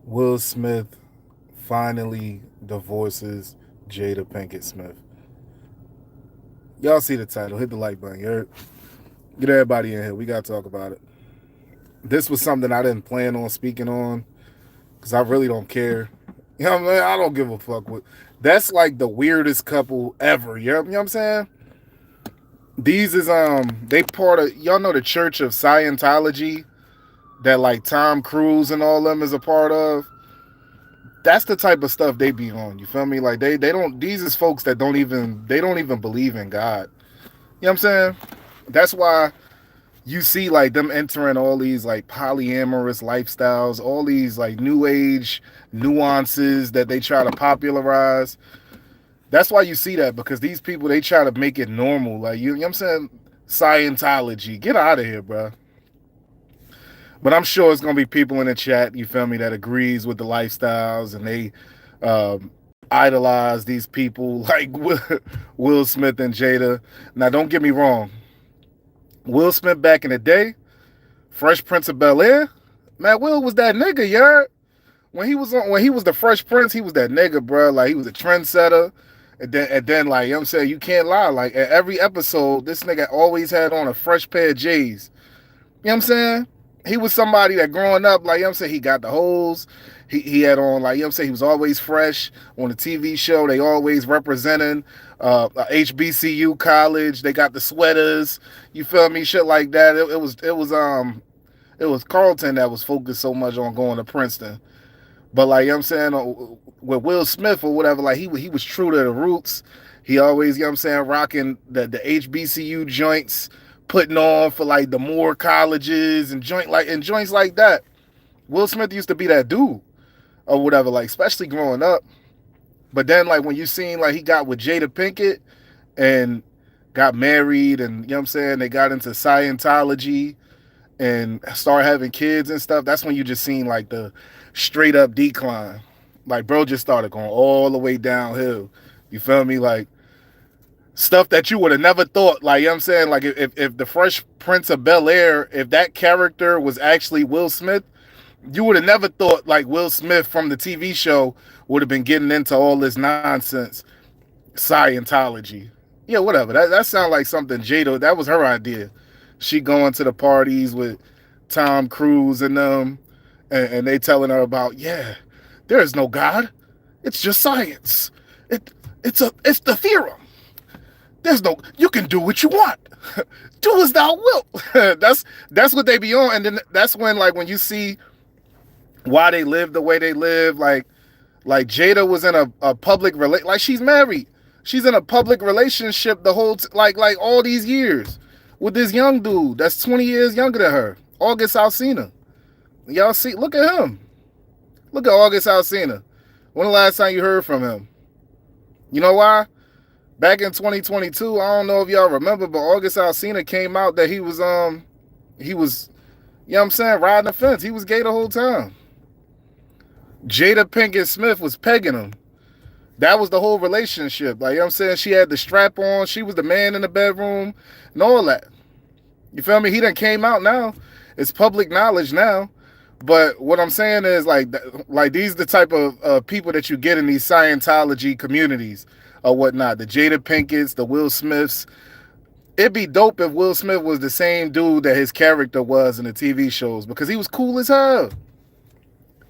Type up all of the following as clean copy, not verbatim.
Will Smith finally divorces Jada Pinkett Smith. Y'all see the title. Hit the like button. You heard? Get everybody in here. We got to talk about it. This was something I didn't plan on speaking on because I really don't care. You know what I mean? I don't give a fuck. That's like the weirdest couple ever. You know what I'm saying? These is they part of, y'all know, the Church of Scientology that like Tom Cruise and all them is a part of. That's the type of stuff they be on. You feel me? Like they don't, these is folks that don't even believe in God. You know what I'm saying? That's why you see like them entering all these like polyamorous lifestyles, all these like new age nuances that they try to popularize. That's why you see that, because these people, they try to make it normal. Like you know what I'm saying? Scientology. Get out of here, bro. But I'm sure it's gonna be people in the chat, you feel me, that agrees with the lifestyles, and they idolize these people like Will Smith and Jada. Now, don't get me wrong. Will Smith back in the day, Fresh Prince of Bel Air, man, Will was that nigga, yeah. When he was the Fresh Prince, he was that nigga, bro. Like he was a trendsetter. And then like, you know what I'm saying, you can't lie. Like at every episode, this nigga always had on a fresh pair of J's. You know what I'm saying? He was somebody that growing up, like, you know what I'm saying, he got the hoes. He had on, like, you know what I'm saying, he was always fresh on the TV show. They always representing HBCU college. They got the sweaters. You feel me? Shit like that. It was Carlton that was focused so much on going to Princeton. But like, you know what I'm saying, with Will Smith or whatever, like he was true to the roots. He always, you know what I'm saying, rocking the HBCU joints, putting on for like the Moore colleges and joints like that. Will Smith used to be that dude or whatever, like especially growing up. But then like when you seen like he got with Jada Pinkett and got married, and you know what I'm saying, they got into Scientology and start having kids and stuff, that's when you just seen like the straight up decline. Like bro just started going all the way downhill. You feel me? Like stuff that you would have never thought. Like, you know what I'm saying? Like if the Fresh Prince of Bel Air, if that character was actually Will Smith, you would have never thought like Will Smith from the TV show would have been getting into all this nonsense. Scientology. Yeah, whatever. That sounds like something Jada, that was her idea. She going to the parties with Tom Cruise and them, and they telling her about, yeah, there is no God. It's just science. It's the theorem. There's no, you can do what you want. Do as thou wilt. that's what they be on. And then that's when, like, when you see why they live the way they live, like Jada was in a public like she's married. She's in a public relationship the whole like all these years with this young dude that's 20 years younger than her, August Alcena. Y'all see, look at him. Look at August Alcena. When the last time you heard from him? You know why? Back in 2022, I don't know if y'all remember, but August Alcena came out that he was, you know what I'm saying, riding the fence. He was gay the whole time. Jada Pinkett Smith was pegging him. That was the whole relationship. Like, you know what I'm saying? She had the strap on. She was the man in the bedroom and all that. You feel me? He done came out now. It's public knowledge now. But what I'm saying is, like these are the type of people that you get in these Scientology communities or whatnot. The Jada Pinkett's, the Will Smiths. It'd be dope if Will Smith was the same dude that his character was in the TV shows, because he was cool as hell.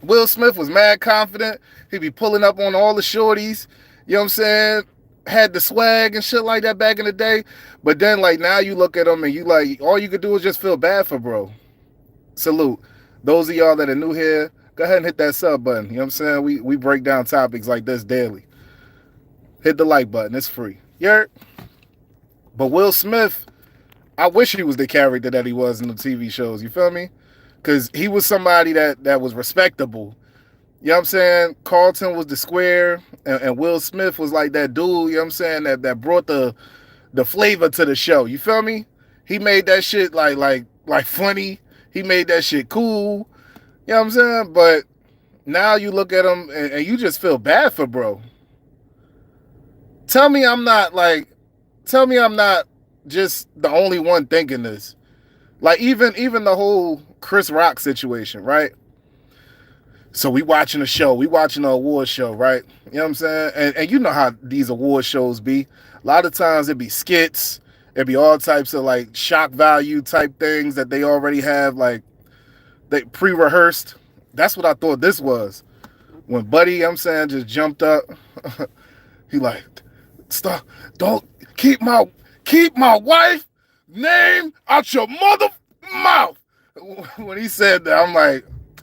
Will Smith was mad confident. He'd be pulling up on all the shorties. You know what I'm saying? Had the swag and shit like that back in the day. But then, like, now you look at him and you like, all you could do is just feel bad for bro. Salute. Those of y'all that are new here, go ahead and hit that sub button. You know what I'm saying? We break down topics like this daily. Hit the like button. It's free. Yeah. But Will Smith, I wish he was the character that he was in the TV shows. You feel me? Because he was somebody that was respectable. You know what I'm saying? Carlton was the square, and Will Smith was like that dude, you know what I'm saying, that brought the flavor to the show. You feel me? He made that shit like funny. He made that shit cool. You know what I'm saying? But now you look at him and you just feel bad for bro. Tell me I'm not just the only one thinking this. Like even the whole Chris Rock situation, right? So we watching a show, we watching an award show, right? You know what I'm saying? And you know how these award shows be. A lot of times it be skits, it be all types of like shock value type things that they already have like they pre-rehearsed. That's what I thought this was. When Buddy, you know what I'm saying, just jumped up, he like, stop, don't keep my wife name out your mother mouth. When he said that,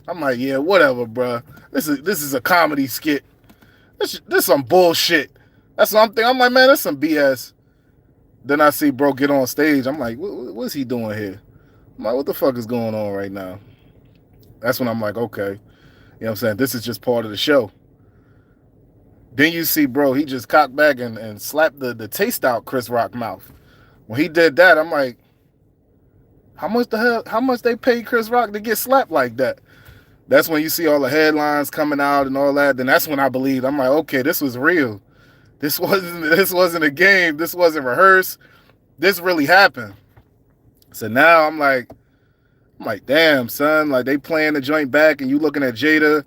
I'm like, yeah, whatever, bro. This is a comedy skit. This some bullshit. That's what I'm thinking. I'm like, man, that's some BS. Then I see bro get on stage. I'm like, what's he doing here? I'm like, what the fuck is going on right now? That's when I'm like, okay. You know what I'm saying? This is just part of the show. Then you see, bro, he just cocked back and slapped the taste out Chris Rock mouth. When he did that, I'm like, how much they paid Chris Rock to get slapped like that? That's when you see all the headlines coming out and all that. Then that's when I believed. I'm like, okay, this was real. This wasn't a game. This wasn't rehearsed. This really happened. So now I'm like, damn, son, like they playing the joint back and you looking at Jada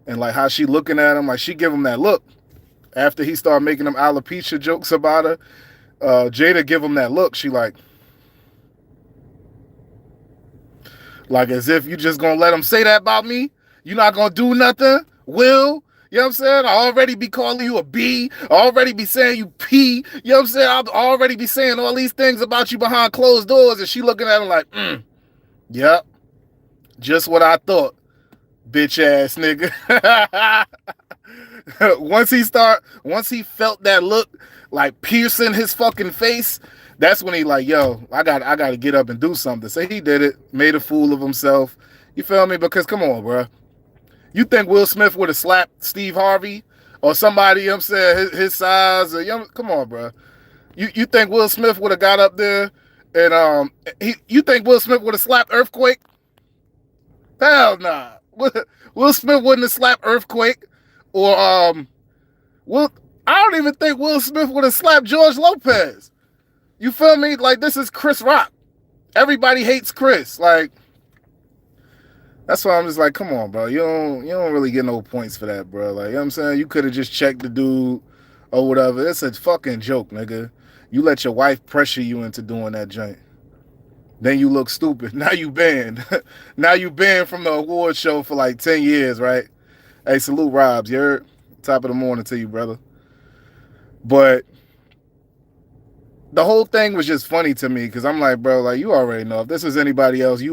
and like how she looking at him, like she give him that look. After he started making them alopecia jokes about her, Jada give him that look. She like as if you just gonna let him say that about me. You not gonna do nothing, Will. You know what I'm saying? I already be calling you a B. I already be saying you P. You know what I'm saying? I'll already be saying all these things about you behind closed doors. And she looking at him like, yep. Just what I thought, bitch ass nigga. Once he felt that look like piercing his fucking face, that's when he like, yo, I gotta get up and do something. So he did it, made a fool of himself. You feel me? Because come on, bro. You think Will Smith would have slapped Steve Harvey or somebody, you know what I'm saying, his size? Or, you know, come on, bro. You think Will Smith would have got up there and you think Will Smith would have slapped Earthquake? Hell nah. Will Smith wouldn't have slapped Earthquake or I don't even think Will Smith would have slapped George Lopez. You feel me? Like, this is Chris Rock. Everybody hates Chris. Like, that's why I'm just like, come on, bro. You don't really get no points for that, bro. Like, you know what I'm saying? You could have just checked the dude or whatever. It's a fucking joke, nigga. You let your wife pressure you into doing that joint. Then you look stupid. Now you banned. Now you banned from the award show for like 10 years, right? Hey, salute Robs. You heard? Top of the morning to you, brother. But the whole thing was just funny to me because I'm like, bro, like, you already know if this was anybody else, you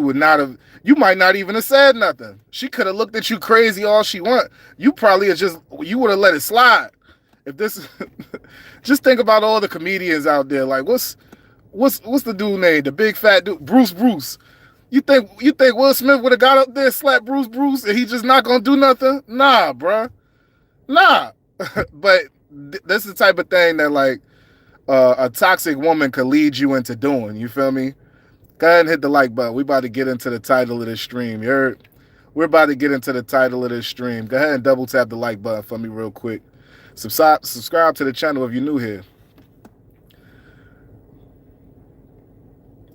might not even have said nothing. She could have looked at you crazy all she want. You probably you would have let it slide. If this, just think about all the comedians out there. Like, what's the dude name? The big fat dude, Bruce. You think Will Smith would have got up there, slapped Bruce, and he just not gonna do nothing? Nah, bro. Nah. But that's the type of thing that like a toxic woman could lead you into doing. You feel me? Go ahead and hit the like button. We about to get into the title of this stream. You heard? We're about to get into the title of this stream. Go ahead and double tap the like button for me real quick. Subscribe to the channel if you're new here.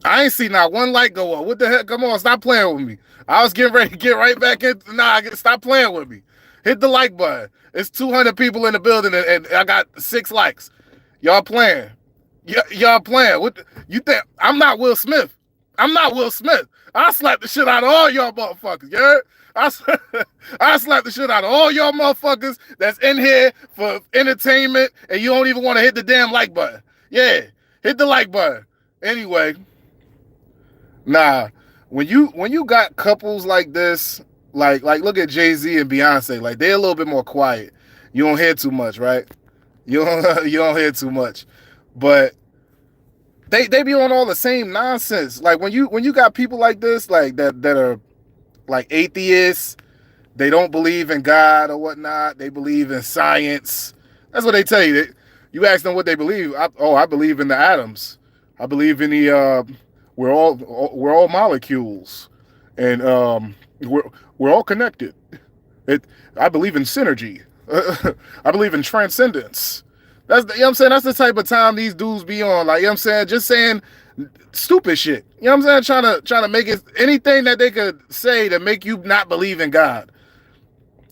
I ain't see not one light go up. What the heck? Come on, stop playing with me. I was getting ready to get right back in. Stop playing with me. Hit the like button. It's 200 people in the building and I got 6 likes. Y'all playing. Y'all playing. What you think? I'm not Will Smith. I slap the shit out of all y'all motherfuckers. You heard? I slap the shit out of all y'all motherfuckers that's in here for entertainment and you don't even want to hit the damn like button. Yeah, hit the like button. Anyway, nah, when you got couples like this, like look at Jay-Z and Beyonce, like they're a little bit more quiet. You don't hear too much, right? You don't hear too much. But they be on all the same nonsense. Like when you got people like this, like that are like atheists, they don't believe in God or whatnot. They believe in science. That's what they tell you. You ask them what they believe. I believe in the atoms. I believe in the we're all molecules, and we're all connected. I believe in synergy. I believe in transcendence. You know what I'm saying? That's the type of time these dudes be on. Like, you know what I'm saying? Just saying stupid shit. You know what I'm saying? Trying to make it anything that they could say to make you not believe in God.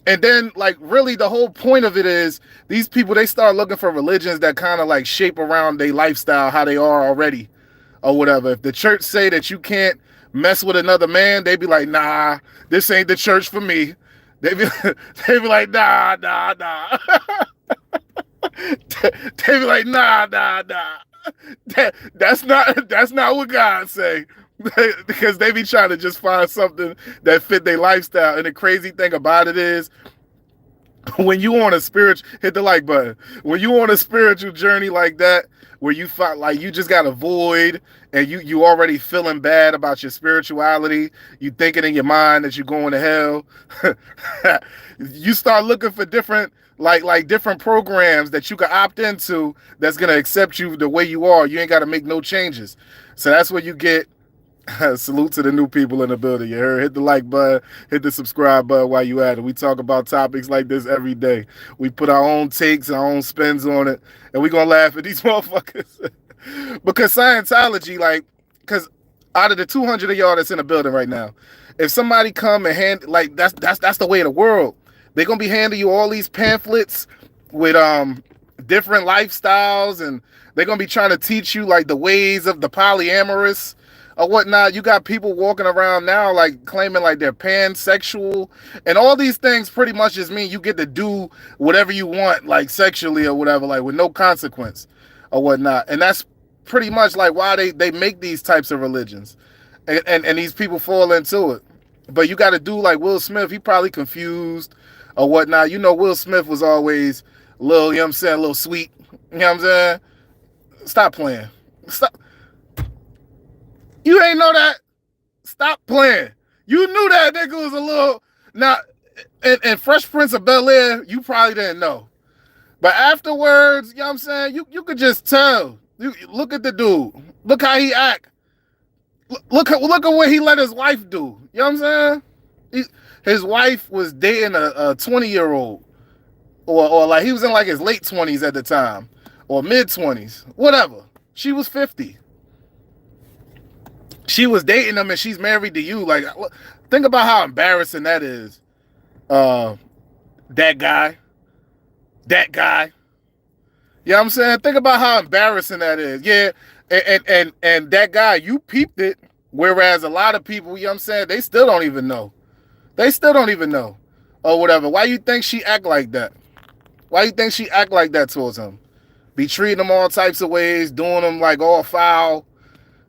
And then, like, really, the whole point of it is these people, they start looking for religions that kind of like shape around their lifestyle, how they are already, or whatever. If the church say that you can't mess with another man, they be like, nah, this ain't the church for me. They be, they be like, nah, nah, nah. They be like, nah, nah, nah. That's not what God say. Because they be trying to just find something that fit their lifestyle. And the crazy thing about it is, when you on a spiritual, hit the like button. When you on a spiritual journey like that, where you find like you just got a void and you already feeling bad about your spirituality, you thinking in your mind that you're going to hell, you start looking for different like different programs that you can opt into that's gonna accept you the way you are. You ain't got to make no changes. So that's where you get. Salute to the new people in the building. You heard? Hit the like button, hit the subscribe button while you at it. We talk about topics like this every day. We put our own takes, our own spins on it, and we gonna laugh at these motherfuckers. Because Scientology, like, because out of the 200 of y'all that's in the building right now, if somebody come and hand, like, that's the way of the world. They're gonna be handing you all these pamphlets with different lifestyles, and they're gonna be trying to teach you like the ways of the polyamorous or whatnot. You got people walking around now like claiming like they're pansexual, and all these things pretty much just mean you get to do whatever you want, like sexually or whatever, like with no consequence or whatnot. And that's pretty much like why they make these types of religions, and these people fall into it. But you got to do like Will Smith. He probably confused or whatnot. You know, Will Smith was always a little, you know what I'm saying, a little sweet. You know what I'm saying? Stop playing. Stop. You ain't know that? Stop playing. You knew that nigga was a little... Now, in Fresh Prince of Bel-Air, you probably didn't know. But afterwards, you know what I'm saying? You could just tell. Look at the dude. Look how he act. Look at what he let his wife do. You know what I'm saying? His wife was dating a 20-year-old. Or like he was in like his late 20s at the time. Or mid-20s. Whatever. She was 50. She was dating him and she's married to you. Like, think about how embarrassing that is. That guy. You know what I'm saying? Think about how embarrassing that is. Yeah, and that guy, you peeped it. Whereas a lot of people, you know what I'm saying, they still don't even know. Or whatever. Why you think she act like that? Why you think she act like that towards him? Be treating him all types of ways, doing him like all foul.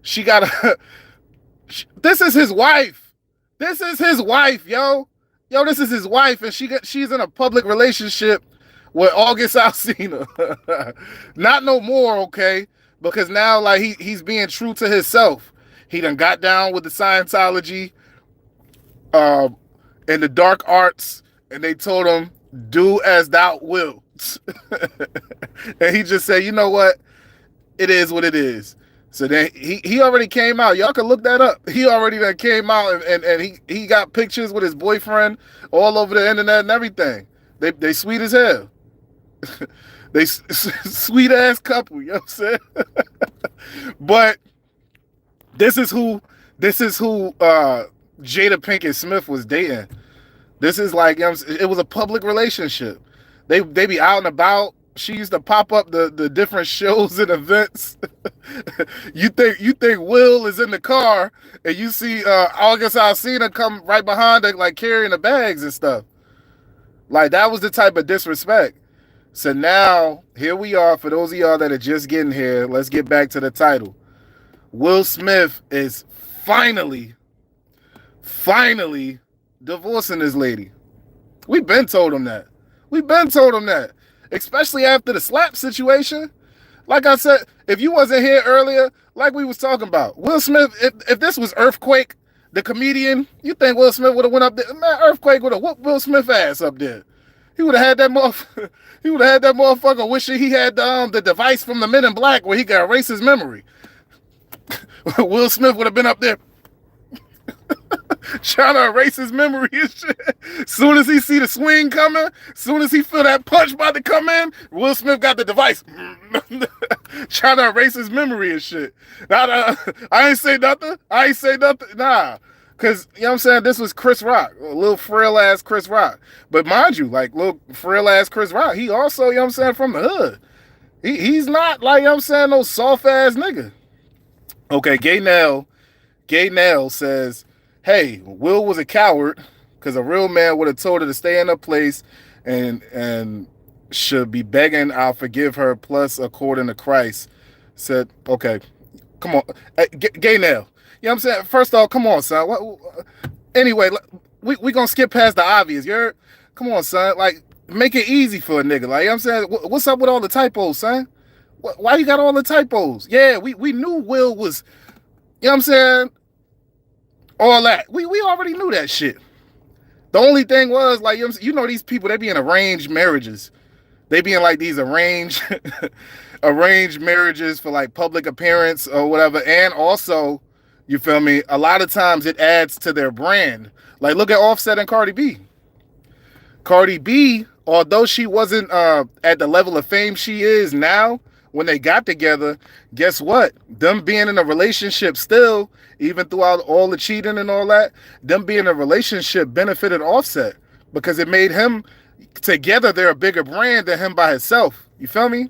She got a... This is his wife. Yo. This is his wife, and she's in a public relationship with August Alcena. Not no more, okay? Because now, like, he's being true to himself. He done got down with the Scientology and the dark arts, and they told him, do as thou wilt. And he just said, you know what? It is what it is. So then he already came out. Y'all can look that up. He already done came out and he got pictures with his boyfriend all over the internet and everything. They sweet as hell. They sweet ass couple, you know what I'm saying? But this is who Jada Pinkett Smith was dating. This is like, you know, it was a public relationship. They be out and about. She used to pop up the different shows and events. You think Will is in the car and you see August Alcena come right behind her like carrying the bags and stuff. Like, that was the type of disrespect. So now here we are. For those of y'all that are just getting here, let's get back to the title. Will Smith is finally divorcing this lady. We've been told him that. Especially after the slap situation. Like I said, if you wasn't here earlier, like we was talking about, Will Smith, if this was Earthquake, the comedian, you think Will Smith would have went up there? Man, Earthquake would have whooped Will Smith ass up there. He would have had that motherfucker wishing he had the device from the Men in Black where he could erase his memory. Will Smith would have been up there trying to erase his memory and shit. Soon as he see the swing coming, soon as he feel that punch about to come in, Will Smith got the device trying to erase his memory and shit. I ain't say nothing. Nah. Because, you know what I'm saying, this was Chris Rock, a little frail ass Chris Rock. But mind you, like, little frail ass Chris Rock, he also, you know what I'm saying, from the hood. He's not, like, you know what I'm saying, no soft ass nigga. Okay, Gay Nell says, hey, Will was a coward because a real man would have told her to stay in her place and should be begging, I'll forgive her, plus according to Christ. Said, okay, come on. Hey, Gay Nell. You know what I'm saying? First off, come on, son. Anyway, we gonna skip past the obvious. Come on, son. Like, make it easy for a nigga. Like, you know what I'm saying? What's up with all the typos, son? Why you got all the typos? Yeah, we knew Will was, you know what I'm saying? All that. We already knew that shit. The only thing was, like, you know these people, they be in arranged marriages. They be in, like, these arranged marriages for, like, public appearance or whatever. And also, you feel me, a lot of times it adds to their brand. Like, look at Offset and Cardi B. Cardi B, although she wasn't at the level of fame she is now, when they got together, guess what? Them being in a relationship still, even throughout all the cheating and all that, them being in a relationship benefited Offset because it made him, together they're a bigger brand than him by himself. You feel me?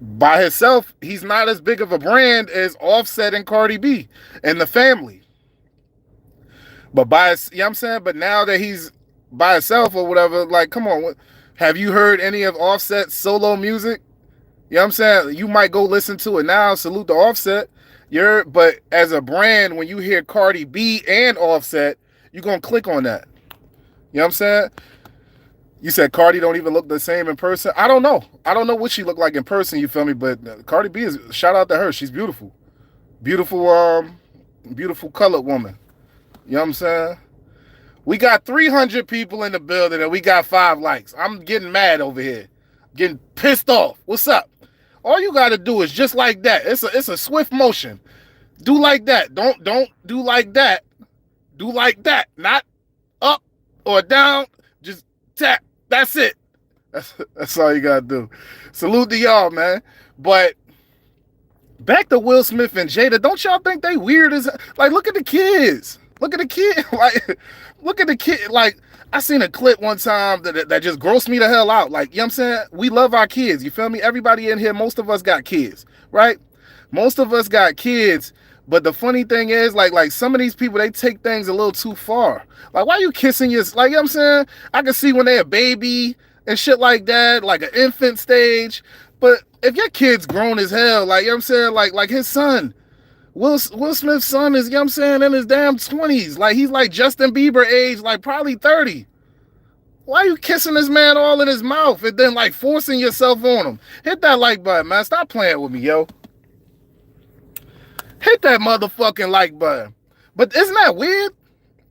By himself, he's not as big of a brand as Offset and Cardi B and the family. But you know what I'm saying? But now that he's by himself or whatever, like, come on, have you heard any of Offset's solo music? You know what I'm saying? You might go listen to it now, salute the Offset. But as a brand, when you hear Cardi B and Offset, you're going to click on that. You know what I'm saying? You said Cardi don't even look the same in person. I don't know. I don't know what she looked like in person, you feel me? But Cardi B is, shout out to her. She's beautiful. Beautiful colored woman. You know what I'm saying? We got 300 people in the building and we got 5 likes. I'm getting mad over here. Getting pissed off. What's up? All you got to do is just like that. It's a swift motion. Do like that. Don't do like that. Do like that. Not up or down. Just tap. That's it. That's all you got to do. Salute to y'all, man. But back to Will Smith and Jada. Don't y'all think they weird as... Like, look at the kids. Look at the kid. Like, look at the kid. Like, I seen a clip one time that just grossed me the hell out. Like, you know what I'm saying? We love our kids. You feel me? Everybody in here, most of us got kids, right? Most of us got kids. But the funny thing is, like some of these people, they take things a little too far. Like, why are you kissing your... Like, you know what I'm saying? I can see when they're a baby and shit like that, like an infant stage. But if your kid's grown as hell, like, you know what I'm saying? Like his son... Will Smith's son is, you know what I'm saying, in his damn 20s. Like, he's like Justin Bieber age, like probably 30. Why are you kissing this man all in his mouth and then, like, forcing yourself on him? Hit that like button, man. Stop playing with me, yo. Hit that motherfucking like button. But isn't that weird?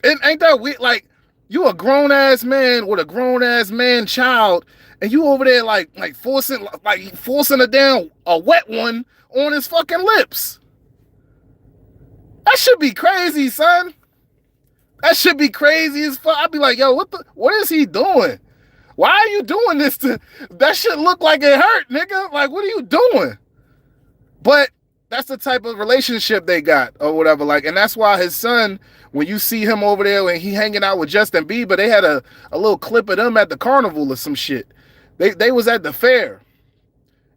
Ain't that weird? Like, you a grown-ass man with a grown-ass man child, and you over there, like forcing a damn, a wet one on his fucking lips. That should be crazy, son. That should be crazy as fuck. I'd be like, yo, what is he doing? Why are you doing this that shit look like it hurt, nigga? Like, what are you doing? But that's the type of relationship they got or whatever. Like, and that's why his son, when you see him over there when he hanging out with Justin Bieber, they had a little clip of them at the carnival or some shit. They was at the fair.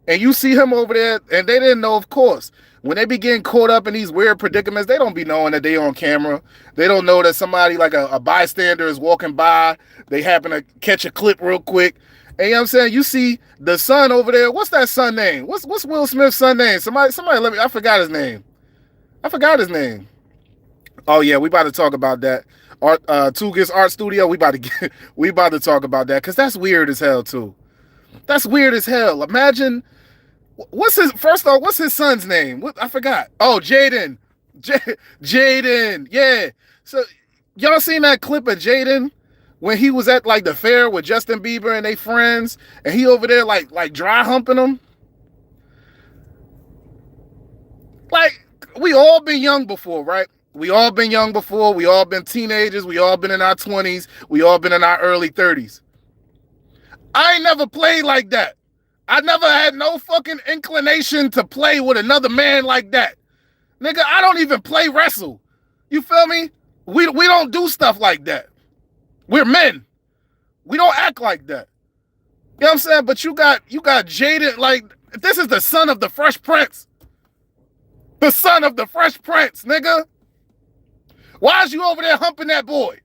And you see him over there, and they didn't know, of course. When they be getting caught up in these weird predicaments, they don't be knowing that they on camera. They don't know that somebody, like a bystander, is walking by. They happen to catch a clip real quick. And you know what I'm saying? You see the son over there. What's that son name? What's Will Smith's son name? Somebody let me, I forgot his name. Oh yeah, we about to talk about that. Tugis Art Studio, we about to talk about that, because that's weird as hell too. That's weird as hell. Imagine... What's his son's name? I forgot. Oh, Jaden. Jaden. Yeah. So y'all seen that clip of Jaden when he was at, like, the fair with Justin Bieber and they friends, and he over there like dry humping them? Like, we all been young before, right? We all been young before. We all been teenagers. We all been in our 20s. We all been in our early 30s. I ain't never played like that. I never had no fucking inclination to play with another man like that. Nigga, I don't even play wrestle. You feel me? We don't do stuff like that. We're men. We don't act like that. You know what I'm saying? But you got Jada, like, this is the son of the Fresh Prince. The son of the Fresh Prince, nigga. Why is you over there humping that boy?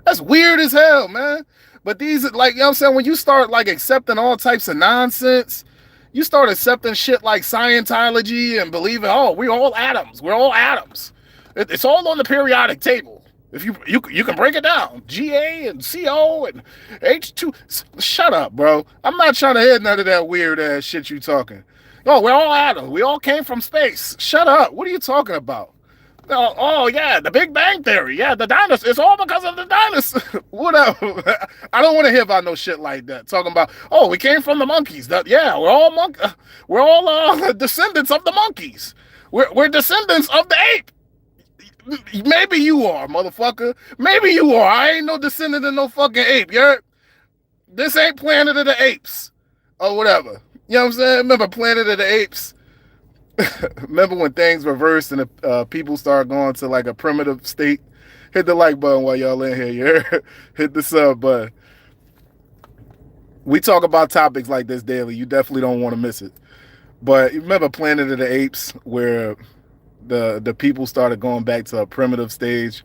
That's weird as hell, man. But these, like, you know what I'm saying? When you start, like, accepting all types of nonsense, you start accepting shit like Scientology and believing, oh, we're all atoms. We're all atoms. It's all on the periodic table. If you can break it down, Ga and Co and H2. Shut up, bro. I'm not trying to hear none of that weird ass shit you talking. Oh, we're all atoms. We all came from space. Shut up. What are you talking about? Oh yeah, the Big Bang Theory. Yeah, the dinosaurs. It's all because of the dinosaurs. Whatever. I don't want to hear about no shit like that. Talking about, oh, we came from the monkeys. Yeah, we're all descendants of the monkeys. We're descendants of the ape. Maybe you are, motherfucker. Maybe you are. I ain't no descendant of no fucking ape. This ain't Planet of the Apes or whatever. You know what I'm saying? Remember Planet of the Apes? Remember when things reversed and the people started going to like a primitive state? Hit the like button while y'all in here. Hit the sub button. We talk about topics like this daily. You definitely don't want to miss it. But you remember Planet of the Apes, where the people started going back to a primitive stage,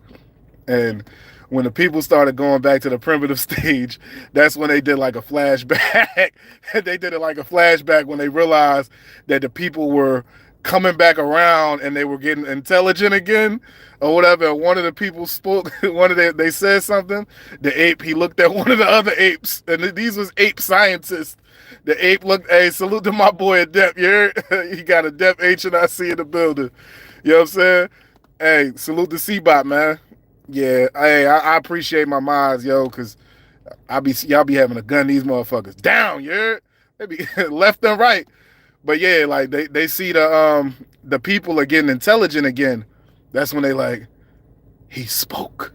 and when the people started going back to the primitive stage, that's when they did like a flashback. They did it like a flashback when they realized that the people were coming back around and they were getting intelligent again or whatever. And one of the people spoke, they said something. The ape, he looked at one of the other apes, and these was ape scientists. The ape looked, hey, salute to my boy Adept. You heard? He got Adept HNIC in the building. You know what I'm saying? Hey, salute to C-Bot, man. Yeah, hey, I appreciate my mods, yo, because y'all be having to gun these motherfuckers down, you heard? They be left and right. But yeah, like they see the people are getting intelligent again. That's when they like, he spoke.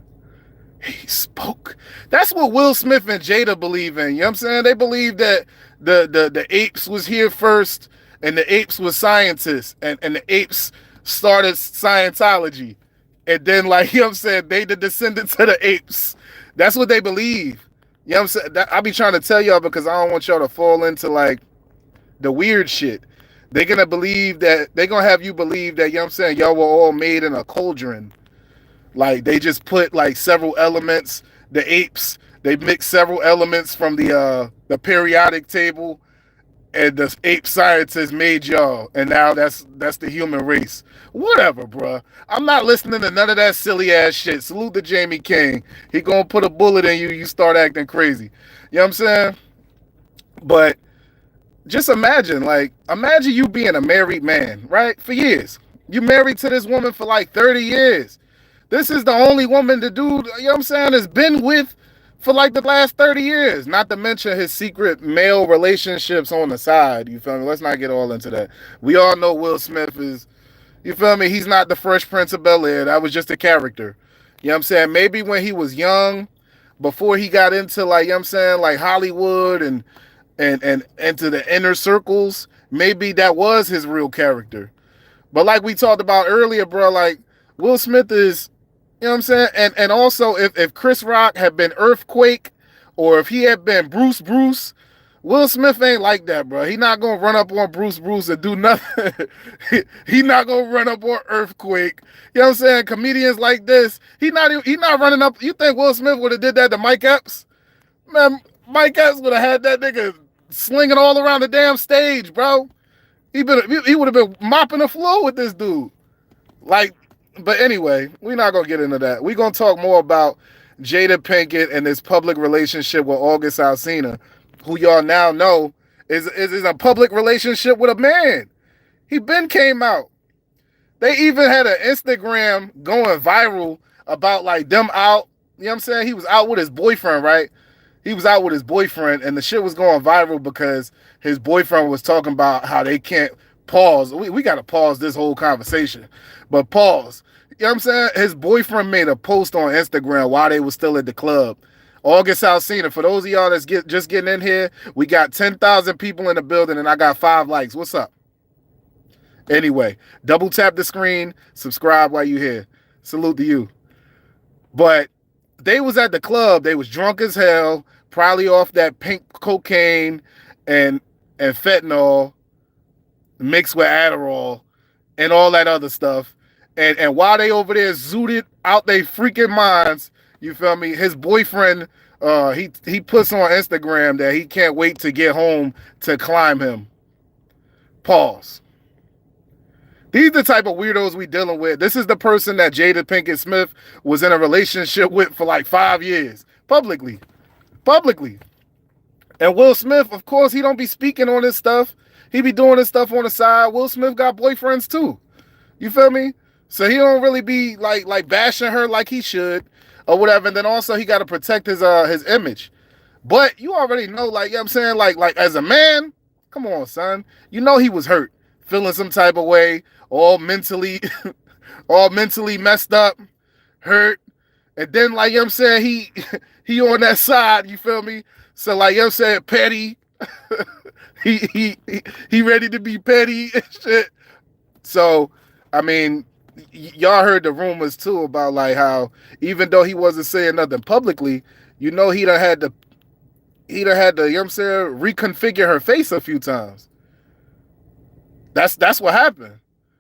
He spoke. That's what Will Smith and Jada believe in. You know what I'm saying? They believe that the apes was here first, and the apes was scientists, and the apes started Scientology. And then, like, you know what I'm saying, they the descendants of the apes. That's what they believe. You know what I'm saying? I be trying to tell y'all because I don't want y'all to fall into, like, the weird shit. They're going to believe that, they're going to have you believe that, you know what I'm saying, y'all were all made in a cauldron. Like, they just put, like, several elements. The apes, they mix several elements from the periodic table, and the ape scientists made y'all, and now that's the human race. Whatever, bruh. I'm not listening to none of that silly ass shit. Salute to Jamie King. He gonna put a bullet in you, you start acting crazy. You know what I'm saying? But just imagine you being a married man, right? For years. You married to this woman for like 30 years. This is the only woman the dude, you know what I'm saying, has been with for like the last 30 years, not to mention his secret male relationships on the side. You feel me? Let's not get all into that. We all know Will Smith is, you feel me? He's not the Fresh Prince of Bel-Air. That was just a character. You know what I'm saying? Maybe when he was young, before he got into, like, you know what I'm saying, like Hollywood and into the inner circles, maybe that was his real character. But like we talked about earlier, bro, like Will Smith is, you know what I'm saying? And also, if Chris Rock had been Earthquake, or if he had been Bruce, Will Smith ain't like that, bro. He not going to run up on Bruce and do nothing. He not going to run up on Earthquake. You know what I'm saying? Comedians like this, he not running up. You think Will Smith would have did that to Mike Epps? Man, Mike Epps would have had that nigga slinging all around the damn stage, bro. He would have been mopping the floor with this dude. Like, but anyway, we're not going to get into that. We're going to talk more about Jada Pinkette and this public relationship with August Alcena, who y'all now know is a public relationship with a man. He been came out. They even had an Instagram going viral about like them out. You know what I'm saying? He was out with his boyfriend, right? He was out with his boyfriend, and the shit was going viral because his boyfriend was talking about how they can't pause. We got to pause this whole conversation, but pause. You know what I'm saying? His boyfriend made a post on Instagram while they were still at the club. August Alcena, for those of y'all that's just getting in here, we got 10,000 people in the building, and I got 5 likes. What's up? Anyway, double tap the screen, subscribe while you're here. Salute to you. But they was at the club. They was drunk as hell, probably off that pink cocaine and fentanyl mixed with Adderall and all that other stuff. And while they over there zooted out they freaking minds, you feel me? His boyfriend, he puts on Instagram that he can't wait to get home to climb him. Pause. These are the type of weirdos we dealing with. This is the person that Jada Pinkett Smith was in a relationship with for like 5 years. Publicly. And Will Smith, of course, he don't be speaking on this stuff. He be doing this stuff on the side. Will Smith got boyfriends too. You feel me? So he don't really be like bashing her like he should or whatever. And then also he got to protect his image. But you already know, like, you know what I'm saying? Like as a man, come on, son. You know he was hurt, feeling some type of way, all mentally messed up, hurt. And then, like, you know what I'm saying, he on that side, you feel me? So, like, you know what I'm saying, petty. he ready to be petty and shit. So, I mean, y'all heard the rumors too about like how even though he wasn't saying nothing publicly, you know he done had to, you know what I'm saying, reconfigure her face a few times. That's what happened.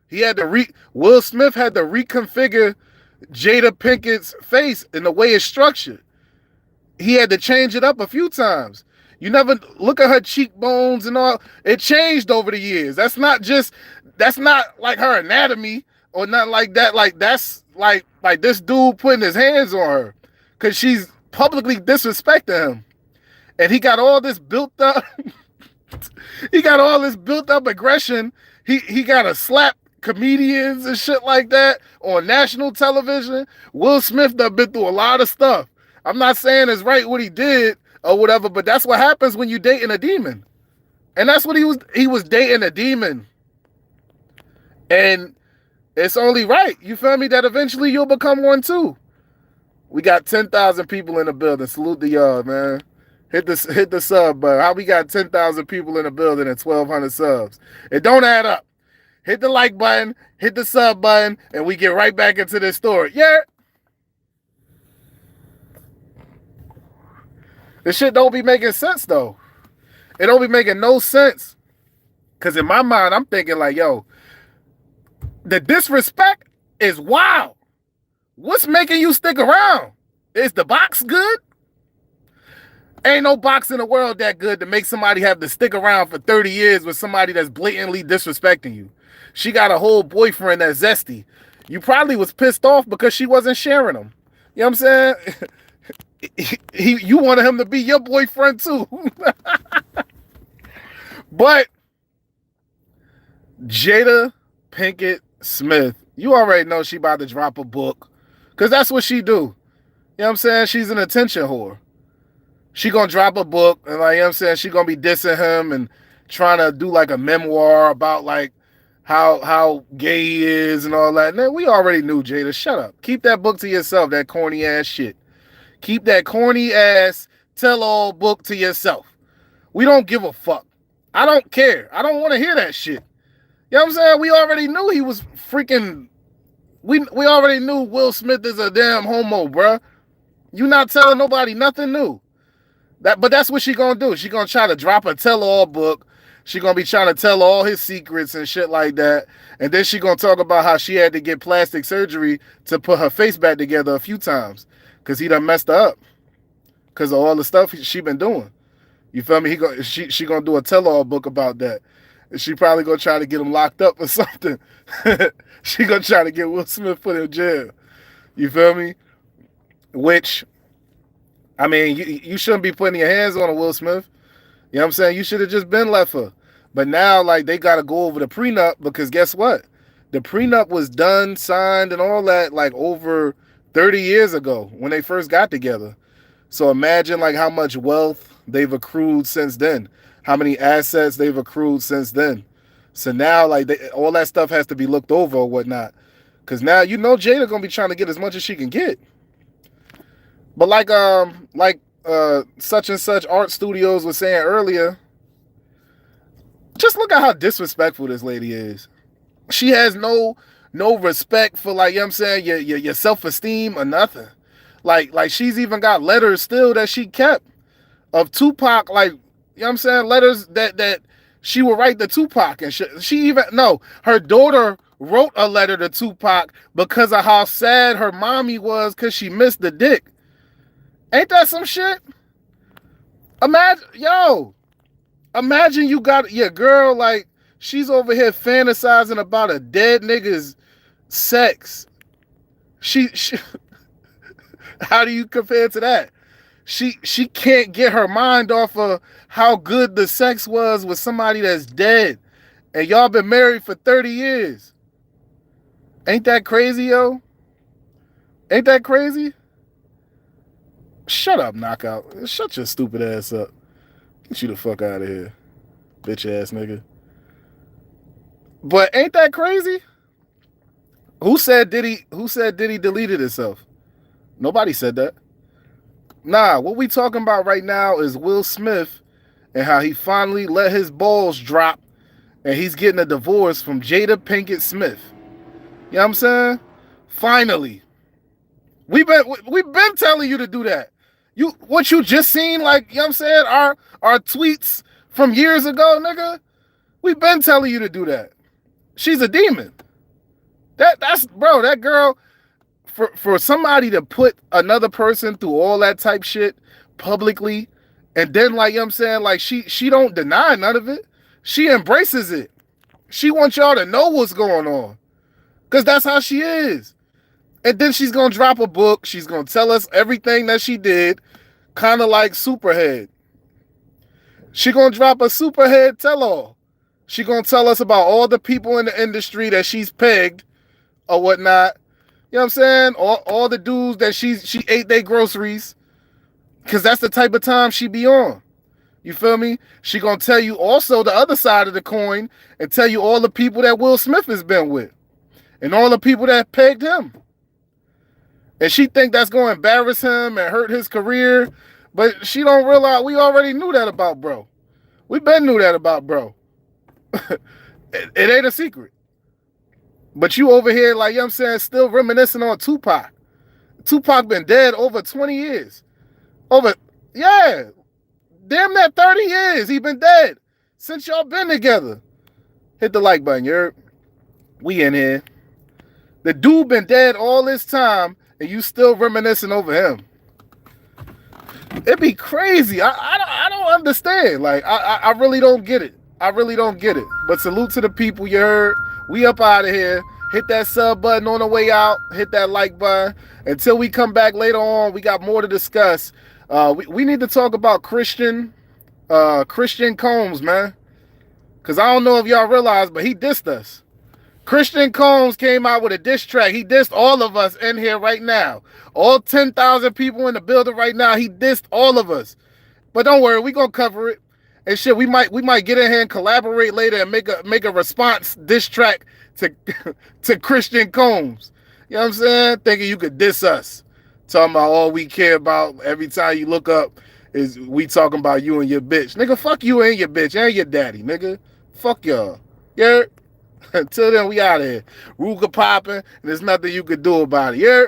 He had to Will Smith had to reconfigure Jada Pinkett's face in the way it's structured. He had to change it up a few times. You never look at her cheekbones and all. It changed over the years. That's not like her anatomy or nothing like that. Like that's like this dude putting his hands on her because she's publicly disrespecting him. And he got all this built up. He got all this built up aggression. He got to slap comedians and shit like that on national television. Will Smith done been through a lot of stuff. I'm not saying it's right what he did or whatever, but that's what happens when you dating a demon. And that's what he was dating a demon. And it's only right, you feel me, that eventually you'll become one too. We got 10,000 people in the building. Salute to y'all, man. Hit the sub button. How we got 10,000 people in the building and 1,200 subs? It don't add up. Hit the like button, hit the sub button, and we get right back into this story. Yeah. This shit don't be making sense, though. It don't be making no sense. Because in my mind, I'm thinking like, yo, the disrespect is wild. What's making you stick around? Is the box good? Ain't no box in the world that good to make somebody have to stick around for 30 years with somebody that's blatantly disrespecting you. She got a whole boyfriend that's zesty. You probably was pissed off because she wasn't sharing him. You know what I'm saying? You wanted him to be your boyfriend too. But Jada Pinkett Smith, you already know she about to drop a book because that's what she do. You know what I'm saying? She's an attention whore. She gonna drop a book and like, you know what I'm saying, she gonna be dissing him and trying to do like a memoir about like how gay he is and all that. And then we already knew, Jada. Shut up. Keep that book to yourself, that corny ass shit. Keep that corny ass tell-all book to yourself. We don't give a fuck. I don't care. I don't want to hear that shit. You know what I'm saying? We already knew he was freaking... We already knew Will Smith is a damn homo, bruh. You not telling nobody nothing new. But that's what she gonna do. She gonna try to drop a tell-all book. She gonna be trying to tell all his secrets and shit like that. And then she gonna talk about how she had to get plastic surgery to put her face back together a few times. Because he done messed her up. Because of all the stuff she been doing. You feel me? She gonna do a tell-all book about that. And she probably gonna try to get him locked up or something. She gonna try to get Will Smith put in jail. You feel me? Which, I mean, you shouldn't be putting your hands on a Will Smith. You know what I'm saying? You should have just been left her. But now, like, they got to go over the prenup because guess what? The prenup was done, signed, and all that, like, over 30 years ago when they first got together. So imagine, like, how much wealth they've accrued since then. How many assets they've accrued since then. So now, like, all that stuff has to be looked over or whatnot. Because now, you know, Jada going to be trying to get as much as she can get. But like such and such art studios was saying earlier, just look at how disrespectful this lady is. She has no no respect for like, you know what I'm saying, your self-esteem or nothing. Like she's even got letters still that she kept of Tupac, like, you know what I'm saying, letters that she would write to Tupac, and she even, no, her daughter wrote a letter to Tupac because of how sad her mommy was because she missed the dick. Ain't that some shit? Imagine you got your girl, like, she's over here fantasizing about a dead nigga's sex. She how do you compare to that? She can't get her mind off of how good the sex was with somebody that's dead. And y'all been married for 30 years. Ain't that crazy, yo? Ain't that crazy? Shut up, knockout. Shut your stupid ass up. Get you the fuck out of here, bitch ass nigga. But ain't that crazy? Who said Diddy deleted himself? Nobody said that. Nah, what we talking about right now is Will Smith and how he finally let his balls drop and he's getting a divorce from Jada Pinkett Smith. You know what I'm saying? Finally. We've been telling you to do that. What you just seen, like, you know what I'm saying, our tweets from years ago, nigga. We've been telling you to do that. She's a demon. That's bro, that girl, for somebody to put another person through all that type shit publicly, and then, like, you know what I'm saying, like, she don't deny none of it. She embraces it. She wants y'all to know what's going on. Because that's how she is. And then she's going to drop a book. She's going to tell us everything that she did, kind of like Superhead. She going to drop a Superhead tell-all. She going to tell us about all the people in the industry that she's pegged or whatnot. You know what I'm saying? All the dudes that she ate their groceries. Because that's the type of time she be on. You feel me? She going to tell you also the other side of the coin and tell you all the people that Will Smith has been with. And all the people that pegged him. And she think that's going to embarrass him and hurt his career. But she don't realize we already knew that about bro. We been knew that about bro. It ain't a secret. But you over here, like, you know what I'm saying, still reminiscing on Tupac. Tupac been dead over 20 years. Yeah. Damn that 30 years he been dead. Since y'all been together. Hit the like button, you heard? We in here. The dude been dead all this time, and you still reminiscing over him. It'd be crazy. I don't understand. Like, I really don't get it. I really don't get it. But salute to the people, you heard? We up out of here. Hit that sub button on the way out. Hit that like button. Until we come back later on, we got more to discuss. We need to talk about Christian Combs, man. Because I don't know if y'all realize, but he dissed us. Christian Combs came out with a diss track. He dissed all of us in here right now. All 10,000 people in the building right now, he dissed all of us. But don't worry, we gonna cover it. And shit, we might get in here and collaborate later and make a response diss track to Christian Combs. You know what I'm saying? Thinking you could diss us. Talking about all we care about every time you look up is we talking about you and your bitch. Nigga, fuck you and your bitch and your daddy, nigga. Fuck y'all. Yeah. Until then, we out of here. Ruka popping, and there's nothing you could do about it. Yeah.